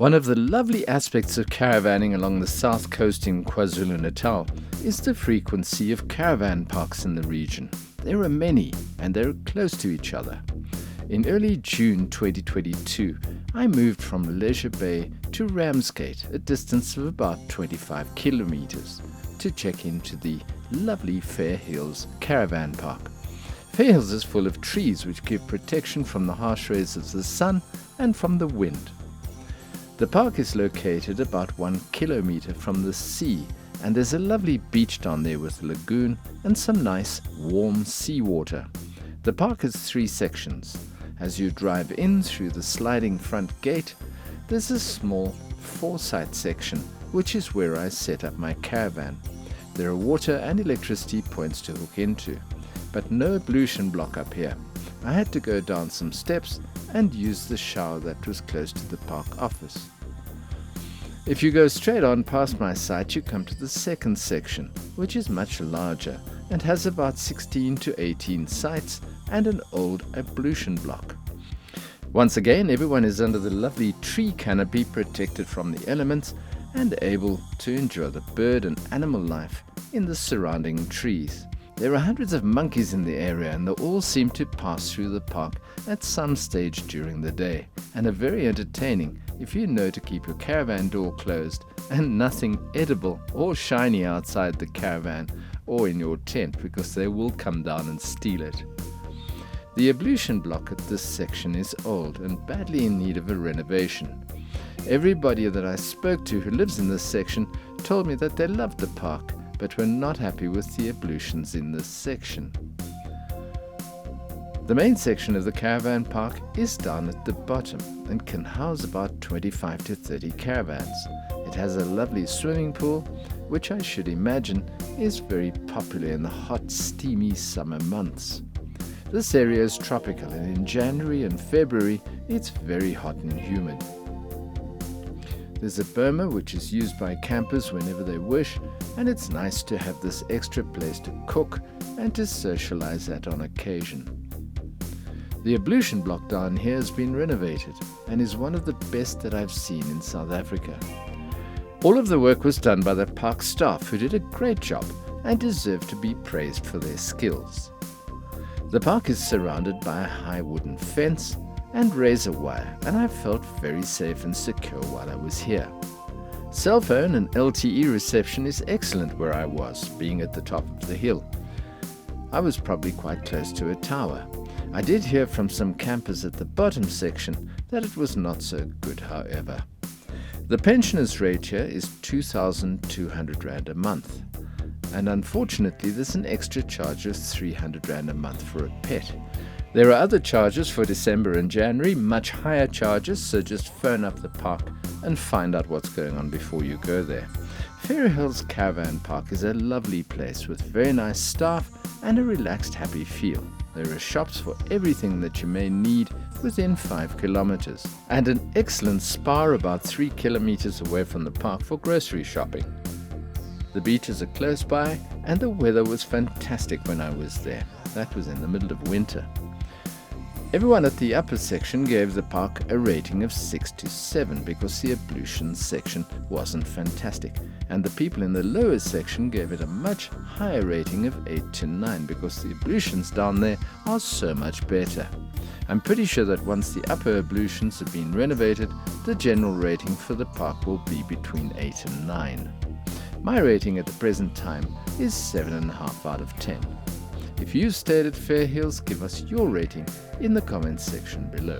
One of the lovely aspects of caravanning along the south coast in KwaZulu-Natal is the frequency of caravan parks in the region. There are many, and they're close to each other. In early June 2022, I moved from Leisure Bay to Ramsgate, a distance of about 25 kilometers, to check into the lovely Fairhills Caravan Park. Fairhills is full of trees which give protection from the harsh rays of the sun and from the wind. The park is located about 1 kilometer from the sea, and there's a lovely beach down there with a lagoon and some nice warm seawater. The park has 3 sections. As you drive in through the sliding front gate, there's a small 4-side section, which is where I set up my caravan. There are water and electricity points to hook into, but no ablution block up here. I had to go down some steps and use the shower that was close to the park office. If you go straight on past my site, you come to the second section, which is much larger and has about 16 to 18 sites and an old ablution block. Once again, everyone is under the lovely tree canopy, protected from the elements and able to enjoy the bird and animal life in the surrounding trees. There are hundreds of monkeys in the area, and they all seem to pass through the park at some stage during the day, and are very entertaining if you know to keep your caravan door closed and nothing edible or shiny outside the caravan or in your tent, because they will come down and steal it. The ablution block at this section is old and badly in need of a renovation. Everybody that I spoke to who lives in this section told me that they loved the park, but were not happy with the ablutions in this section. The main section of the caravan park is down at the bottom and can house about 25 to 30 caravans. It has a lovely swimming pool, which I should imagine is very popular in the hot, steamy summer months. This area is tropical, and in January and February it's very hot and humid. There's a boma which is used by campers whenever they wish, and it's nice to have this extra place to cook and to socialize at on occasion. The ablution block down here has been renovated and is one of the best that I've seen in South Africa. All of the work was done by the park staff, who did a great job and deserve to be praised for their skills. The park is surrounded by a high wooden fence and razor wire, and I felt very safe and secure while I was here. Cell phone and LTE reception is excellent where I was, being at the top of the hill. I was probably quite close to a tower. I did hear from some campers at the bottom section that it was not so good, however. The pensioners' rate here is 2,200 Rand a month, and unfortunately there's an extra charge of 300 Rand a month for a pet. There are other charges for December and January, much higher charges, so just phone up the park and find out what's going on before you go there. Fairhills Caravan Park is a lovely place with very nice staff and a relaxed, happy feel. There are shops for everything that you may need within 5 kilometers, and an excellent spa about 3 kilometers away from the park for grocery shopping. The beaches are close by, and the weather was fantastic when I was there. That was in the middle of winter. Everyone at the upper section gave the park a rating of 6 to 7 because the ablution section wasn't fantastic, and the people in the lower section gave it a much higher rating of 8 to 9 because the ablutions down there are so much better. I'm pretty sure that once the upper ablutions have been renovated, the general rating for the park will be between 8 and 9. My rating at the present time is 7.5 out of 10. If you've stayed at Fairhills, give us your rating in the comments section below.